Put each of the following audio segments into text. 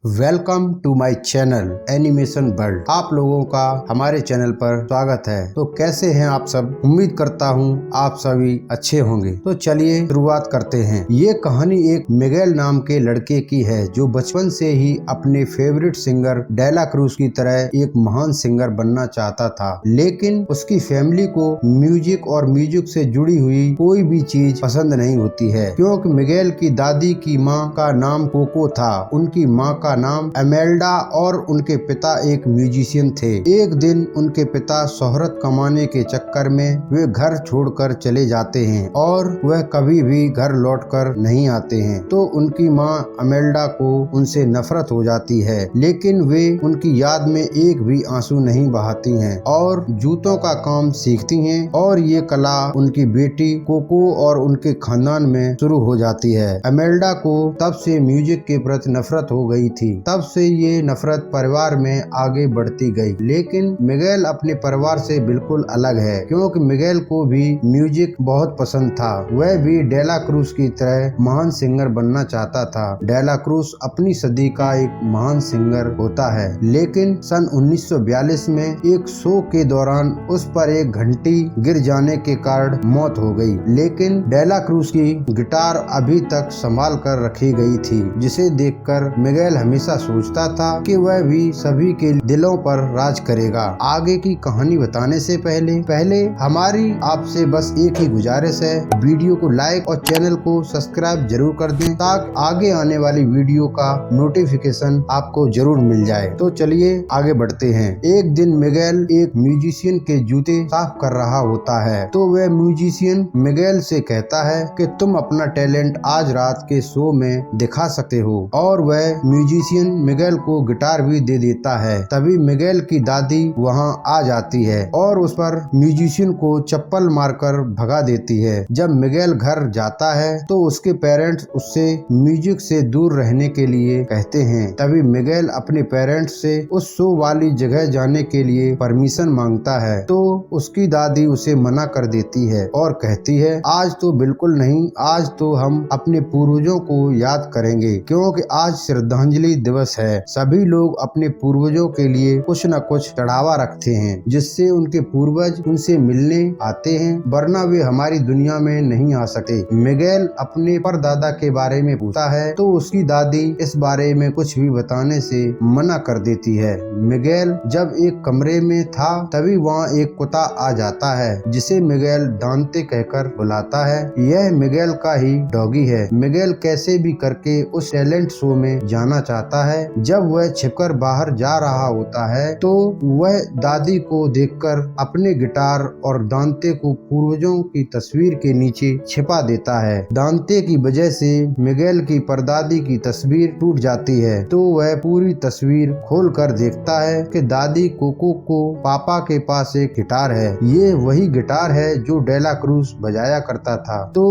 Welcome to my channel animation world. आप लोगों का हमारे चैनल पर स्वागत है। तो कैसे हैं आप सब? उम्मीद करता हूं आप सभी अच्छे होंगे। तो चलिए शुरुआत करते हैं। ये कहानी एक मिगेल नाम के लड़के की है जो बचपन से ही अपने फेवरेट सिंगर डेला क्रूज की तरह एक महान सिंगर बनना चाहता था, लेकिन उसकी फैमिली को म्यूजिक और म्यूजिक से जुड़ी हुई कोई भी चीज पसंद नहीं होती है, क्योंकि मिगेल की दादी की माँ का नाम कोको था, उनकी माँ का नाम एमेल्डा और उनके पिता एक म्यूजिशियन थे। एक दिन उनके पिता शोहरत कमाने के चक्कर में वे घर छोड़कर चले जाते हैं और वह कभी भी घर लौटकर नहीं आते हैं। तो उनकी माँ एमेल्डा को उनसे नफरत हो जाती है, लेकिन वे उनकी याद में एक भी आंसू नहीं बहाती हैं और जूतों का काम सीखती हैं। और ये कला उनकी बेटी कोको और उनके खानदान में शुरू हो जाती है। एमेल्डा को तब से म्यूजिक के प्रति नफरत हो गई थी। तब से ये नफरत परिवार में आगे बढ़ती गई, लेकिन मिगेल अपने परिवार से बिल्कुल अलग है, क्योंकि मिगेल को भी म्यूजिक बहुत पसंद था। वह भी डेला क्रूज की तरह महान सिंगर बनना चाहता था। डेला क्रूज अपनी सदी का एक महान सिंगर होता है, लेकिन सन 1942 में एक शो के दौरान उस पर एक घंटी गिर जाने के कारण मौत हो गई। लेकिन डेला क्रूज की गिटार अभी तक संभाल कर रखी गई थी, जिसे देखकर मिगेल हमेशा सोचता था कि वह भी सभी के दिलों पर राज करेगा। आगे की कहानी बताने से पहले हमारी आपसे बस एक ही गुजारिश है, वीडियो को लाइक और चैनल को सब्सक्राइब जरूर कर दें, ताकि आगे आने वाली वीडियो का नोटिफिकेशन आपको जरूर मिल जाए। तो चलिए आगे बढ़ते हैं। एक दिन मिगेल एक म्यूजिशियन के जूते साफ कर रहा होता है, तो वह म्यूजिशियन मिगेल से कहता है कि तुम अपना टैलेंट आज रात के शो में दिखा सकते हो, और वह म्यूजिशियन मिगेल को गिटार भी दे देता है। तभी मिगेल की दादी वहां आ जाती है और उस पर म्यूजिशियन को चप्पल मारकर भगा देती है। जब मिगेल घर जाता है तो उसके पेरेंट्स उससे म्यूजिक से दूर रहने के लिए कहते हैं। तभी मिगेल अपने पेरेंट्स से उस शो वाली जगह जाने के लिए परमिशन मांगता है, तो उसकी दादी उसे मना कर देती है और कहती है, आज तो बिल्कुल नहीं, आज तो हम अपने पूर्वजों को याद करेंगे, क्योंकि आज श्रद्धांजलि दिवस है। सभी लोग अपने पूर्वजों के लिए कुछ न कुछ चढ़ावा रखते हैं, जिससे उनके पूर्वज उनसे मिलने आते हैं, वरना वे हमारी दुनिया में नहीं आ सकते। मिगेल अपने परदादा के बारे में पूछता है, तो उसकी दादी इस बारे में कुछ भी बताने से मना कर देती है। मिगेल जब एक कमरे में था, तभी वहाँ एक कुत्ता आ जाता है, जिसे मिगेल दांते कहकर बुलाता है। यह मिगेल का ही डॉगी है। मिगेल कैसे भी करके उस टैलेंट शो में जाना चाहता है। जब वह छिपकर बाहर जा रहा होता है, तो वह दादी को देखकर अपने गिटार और दांते को पूर्वजों की तस्वीर के नीचे छिपा देता है। दांते की वजह से मिगेल की परदादी की तस्वीर टूट जाती है, तो वह पूरी तस्वीर खोलकर देखता है कि दादी कोको को पापा के पास एक गिटार है। ये वही गिटार है जो डेला क्रूज बजाया करता था। तो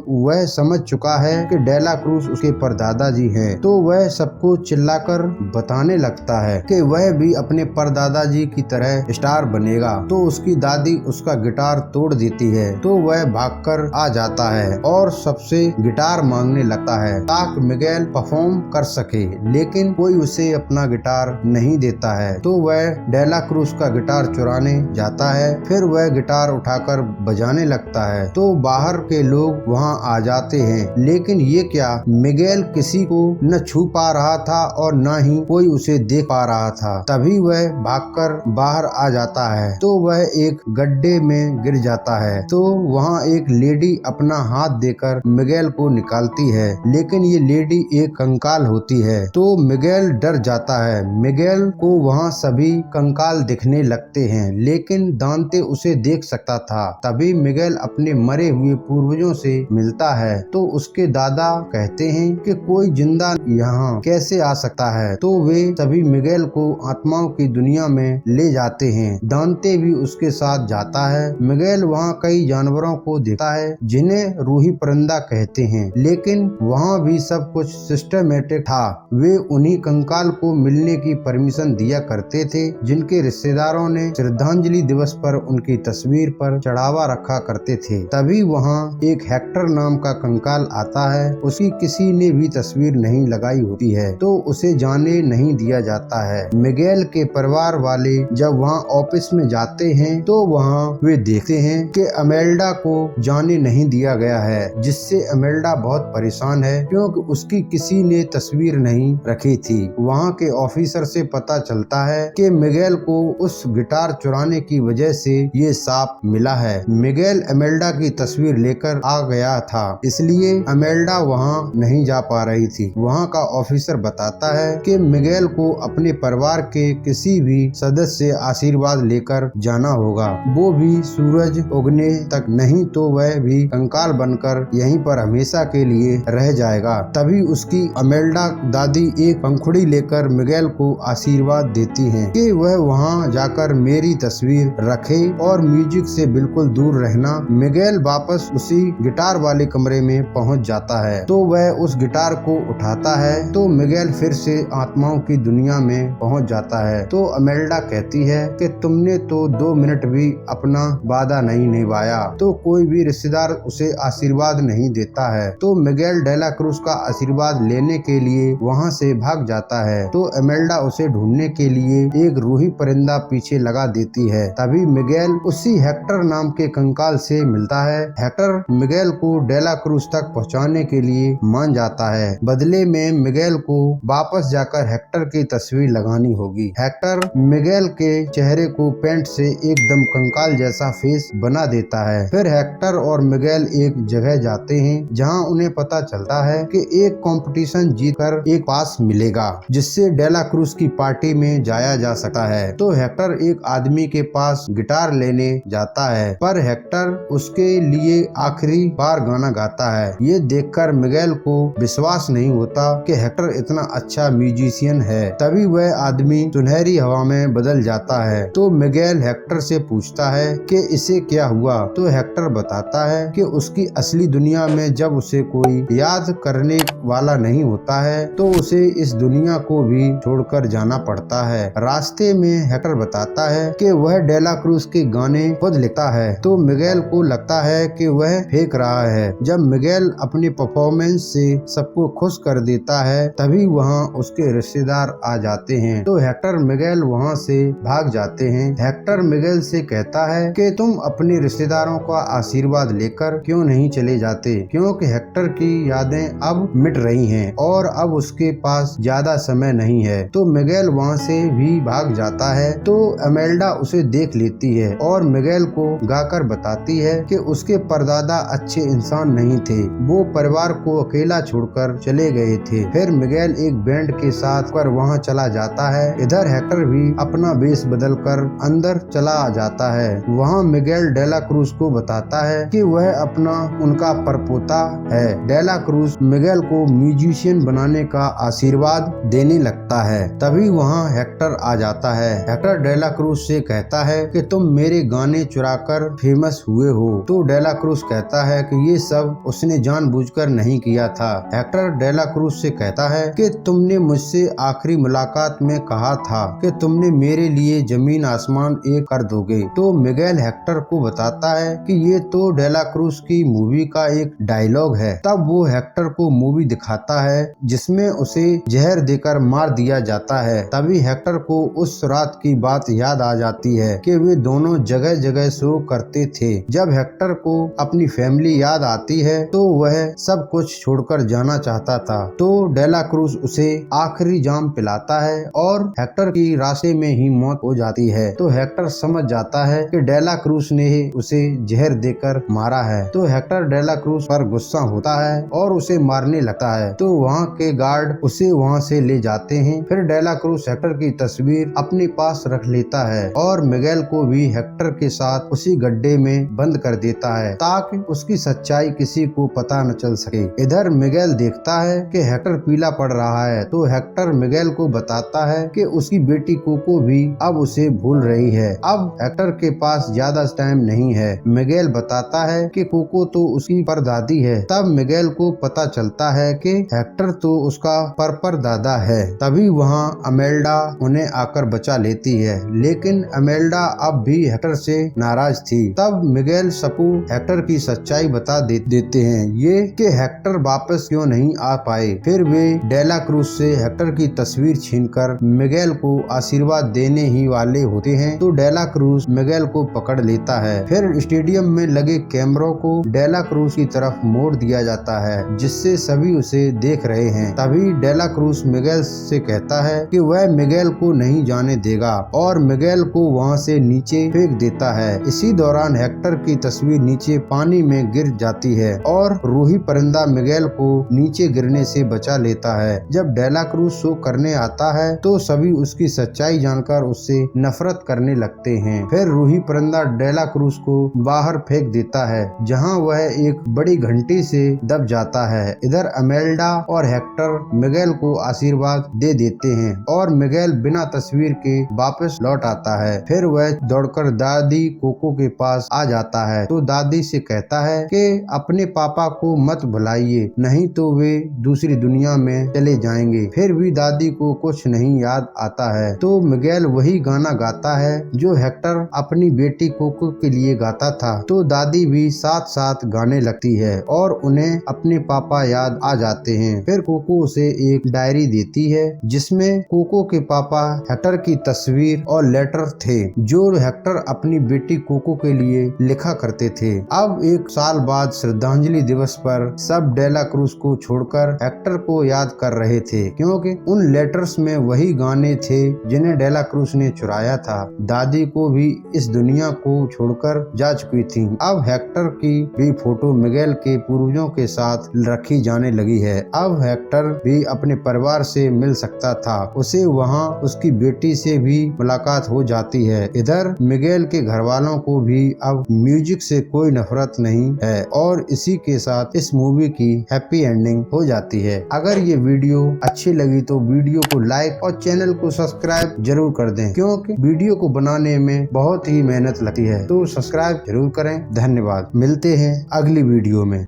वह समझ चुका है कि डेला क्रूज उसके परदादा जी हैं। तो वह सबको चिल्लाकर बताने लगता है कि वह भी अपने परदादा जी की तरह स्टार बनेगा। तो उसकी दादी उसका गिटार तोड़ देती है, तो वह भागकर आ जाता है और सबसे गिटार मांगने लगता है ताकि मिगेल परफॉर्म कर सके, लेकिन कोई उसे अपना गिटार नहीं देता है। तो वह डेला क्रूज का गिटार चुराने जाता है। फिर वह गिटार उठाकर बजाने लगता है, तो बाहर के लोग वहां आ जाते हैं, लेकिन ये क्या, मिगेल किसी को न छू पा रहा था और न ही कोई उसे देख पा रहा था। तभी वह भागकर बाहर आ जाता है, तो वह एक गड्ढे में गिर जाता है। तो वहाँ एक लेडी अपना हाथ देकर मिगेल को निकालती है, लेकिन ये लेडी एक कंकाल होती है। तो मिगेल डर जाता है। मिगेल को वहाँ सभी कंकाल दिखने लगते हैं, लेकिन दांते उसे देख सकता था। तभी मिगेल अपने मरे हुए पूर्वजों से मिलता है, तो उसके दादा कहते हैं कि कोई जिंदा यहाँ कैसे आ सकता है। तो वे सभी मिगेल को आत्माओं की दुनिया में ले जाते हैं। दांते भी उसके साथ जाता है। मिगेल वहाँ कई जानवरों को देखता है जिन्हें रूही परिंदा कहते हैं, लेकिन वहाँ भी सब कुछ सिस्टमेटिक था। वे उन्हीं कंकाल को मिलने की परमिशन दिया करते थे जिनके रिश्तेदारों ने श्रद्धांजलि दिवस पर उनकी तस्वीर पर चढ़ावा रखा करते थे। तभी वहाँ एक हेक्टर नाम का कंकाल आता है। उसकी किसी ने भी तस्वीर नहीं लगाई होती है। तो उसे जाने नहीं दिया जाता है। मिगेल के परिवार वाले जब वहाँ ऑफिस में जाते हैं तो वहाँ वे देखते हैं कि अमेल्डा को जाने नहीं दिया गया है, जिससे अमेल्डा बहुत परेशान है क्योंकि उसकी किसी ने तस्वीर नहीं रखी थी। वहाँ के ऑफिसर से पता चलता है कि मिगेल को उस गिटार चुराने की वजह से ये सांप मिला है। मिगेल अमेल्डा की तस्वीर लेकर आ गया था, इसलिए अमेल्डा वहाँ नहीं जा पा रही थी। वहाँ का ऑफिसर बताता है कि मिगेल को अपने परिवार के किसी भी सदस्य से आशीर्वाद लेकर जाना होगा, वो भी सूरज उगने तक, नहीं तो वह भी कंकाल बनकर यहीं पर हमेशा के लिए रह जाएगा। तभी उसकी अमेल्डा दादी एक पंखुड़ी लेकर मिगेल को आशीर्वाद देती हैं कि वह वहां जाकर मेरी तस्वीर रखे और म्यूजिक से बिल्कुल दूर रहना। मिगेल वापस उसी गिटार वाले कमरे में पहुंच जाता है तो वह उस गिटार को उठाता है तो मिगेल फिर से आत्माओं की दुनिया में पहुंच जाता है। तो अमेल्डा कहती है कि तुमने तो 2 मिनट भी अपना वादा नहीं निभाया, तो कोई भी रिश्तेदार उसे आशीर्वाद नहीं देता है। तो मिगेल डेला क्रूज का आशीर्वाद लेने के लिए वहाँ से भाग जाता है। तो अमेल्डा उसे ढूंढने के लिए एक रूही परिंदा पीछे लगा देती है। तभी मिगेल उसी हेक्टर नाम के कंकाल से मिलता है। हेक्टर मिगेल को डेला क्रूज तक पहुँचाने के लिए मान जाता है। बदले में मिगेल को वापस जाकर हेक्टर की तस्वीर लगानी होगी। हेक्टर मिगेल के चेहरे को पेंट से एकदम कंकाल जैसा फेस बना देता है। फिर हेक्टर और मिगेल एक जगह जाते हैं जहां उन्हें पता चलता है कि एक कंपटीशन जीतकर एक पास मिलेगा जिससे डेला क्रूज की पार्टी में जाया जा सकता है। तो हेक्टर एक आदमी के पास गिटार लेने जाता है, पर हेक्टर उसके लिए आखिरी बार गाना गाता है। ये देखकर मिगेल को विश्वास नहीं होता कि हेक्टर इतना अच्छा म्यूजिशियन है। तभी वह आदमी सुनहरी हवा में बदल जाता है। तो मिगेल हेक्टर से पूछता है कि इसे क्या हुआ। तो हेक्टर बताता है कि उसकी असली दुनिया में जब उसे कोई याद करने वाला नहीं होता है तो उसे इस दुनिया को भी छोड़कर जाना पड़ता है। रास्ते में हेक्टर बताता है कि वह डेला क्रूज के गाने खुद लिखता है। तो मिगेल को लगता है कि वह फेंक रहा है। जब मिगेल अपनी परफॉर्मेंस से सबको खुश कर देता है तभी वहाँ उसके रिश्तेदार आ जाते हैं। तो हेक्टर मिगेल वहाँ से भाग जाते हैं। हेक्टर मिगेल से कहता है कि तुम अपने रिश्तेदारों का आशीर्वाद लेकर क्यों नहीं चले जाते, क्योंकि हेक्टर की यादें अब मिट रही हैं और अब उसके पास ज्यादा समय नहीं है। तो मिगेल वहाँ से भी भाग जाता है। तो अमेल्डा उसे देख लेती है और मिगेल को गाकर बताती है कि उसके परदादा अच्छे इंसान नहीं थे, वो परिवार को अकेला छोड़कर चले गए थे। फिर मिगेल एक बैंड के साथ कर वहाँ चला जाता है। इधर हेक्टर भी अपना वेश बदलकर अंदर चला जाता है। वहाँ मिगेल डेला क्रूज को बताता है कि वह अपना उनका परपोता है। डेला क्रूज मिगेल को म्यूजिशियन बनाने का आशीर्वाद देने लगता है। तभी वहाँ हेक्टर आ जाता है। हेक्टर डेला क्रूज से कहता है कि तुम मेरे गाने चुराकर फेमस हुए हो। तो डेला क्रूज कहता है कि ये सब उसने जानबूझकर नहीं किया था। हेक्टर डेला क्रूज से कहता है कि तुमने मुझसे आखिरी मुलाकात में कहा था कि तुमने मेरे लिए जमीन आसमान एक कर दोगे। तो मिगेल हेक्टर को बताता है कि ये तो डेला क्रूज की मूवी का एक डायलॉग है। तब वो हेक्टर को मूवी दिखाता है जिसमें उसे जहर देकर मार दिया जाता है। तभी हेक्टर को उस रात की बात याद आ जाती है कि वे दोनों जगह जगह शो करते थे। जब हेक्टर को अपनी फैमिली याद आती है तो वह सब कुछ छोड़कर जाना चाहता था। तो डेला क्रूज उसे आखिरी जाम पिलाता है और हेक्टर की रास्ते में ही मौत हो जाती है। तो हेक्टर समझ जाता है कि डेला क्रूज ने उसे जहर देकर मारा है। तो हेक्टर डेला क्रूज पर गुस्सा होता है और उसे मारने लगता है। तो वहाँ के गार्ड उसे वहाँ से ले जाते हैं। फिर डेला क्रूज हेक्टर की तस्वीर अपने पास रख लेता है और मिगेल को भी हेक्टर के साथ उसी गड्ढे में बंद कर देता है ताकि उसकी सच्चाई किसी को पता न चल सके। इधर मिगेल देखता है कि हेक्टर पीला पड़ रहा है। तो हेक्टर मिगेल को बताता है कि उसकी बेटी कोको भी अब उसे भूल रही है। अब हेक्टर के पास ज्यादा टाइम नहीं है। मिगेल बताता है कि कोको तो उसकी परदादी है। तब मिगेल को पता चलता है कि हेक्टर तो उसका परदादा है। तभी वहाँ अमेल्डा उन्हें आकर बचा लेती है, लेकिन अमेल्डा अब भी हेक्टर से नाराज थी। तब मिगेल सबको हेक्टर की सच्चाई बता देते हैं, ये कि हेक्टर वापस क्यों नहीं आ पाए। फिर वे डेला डेला क्रूज से हेक्टर की तस्वीर छीनकर मिगेल को आशीर्वाद देने ही वाले होते हैं तो डेला क्रूज मिगेल को पकड़ लेता है। फिर स्टेडियम में लगे कैमरों को डेला क्रूज की तरफ मोड़ दिया जाता है, जिससे सभी उसे देख रहे हैं। तभी डेला क्रूज मिगेल से कहता है कि वह मिगेल को नहीं जाने देगा और मिगेल को वहां से नीचे फेंक देता है। इसी दौरान हेक्टर की तस्वीर नीचे पानी में गिर जाती है और रूही परिंदा मिगेल को नीचे गिरने से बचा लेता है। जब डेला क्रूज शो करने आता है तो सभी उसकी सच्चाई जानकर उससे नफरत करने लगते हैं। फिर रूही परिंदा डेला क्रूज को बाहर फेंक देता है, जहां वह एक बड़ी घंटी से दब जाता है। इधर अमेल्डा और हेक्टर मिगेल को आशीर्वाद दे देते हैं और मिगेल बिना तस्वीर के वापस लौट आता है। फिर वह दौड़कर दादी कोको के पास आ जाता है तो दादी से कहता है कि अपने पापा को मत भुलाइए, नहीं तो वे दूसरी दुनिया में चले जाएंगे। फिर भी दादी को कुछ नहीं याद आता है तो मिगेल वही गाना गाता है जो हेक्टर अपनी बेटी कोको के लिए गाता था। तो दादी भी साथ साथ गाने लगती है और उन्हें अपने पापा याद आ जाते हैं। फिर कोको उसे एक डायरी देती है जिसमें कोको के पापा हेक्टर की तस्वीर और लेटर थे जो हेक्टर अपनी बेटी कोको के लिए लिखा करते थे। अब एक साल बाद श्रद्धांजलि दिवस पर सब डेला क्रूज को छोड़कर हेक्टर को याद कर रहे थे, क्योंकि उन लेटर्स में वही गाने थे जिन्हें डेला क्रूज ने चुराया था। दादी को भी इस दुनिया को छोड़कर जा चुकी थी। अब हेक्टर की भी फोटो मिगेल के पूर्वजों के साथ रखी जाने लगी है। अब हेक्टर भी अपने परिवार से मिल सकता था, उसे वहाँ उसकी बेटी से भी मुलाकात हो जाती है। इधर मिगेल के घर वालों को भी अब म्यूजिक से कोई नफरत नहीं है और इसी के साथ इस मूवी की हैप्पी एंडिंग हो जाती है। अगर ये वीडियो अच्छी लगी तो वीडियो को लाइक और चैनल को सब्सक्राइब जरूर कर दें, क्योंकि वीडियो को बनाने में बहुत ही मेहनत लगती है। तो सब्सक्राइब जरूर करें। धन्यवाद। मिलते हैं अगली वीडियो में।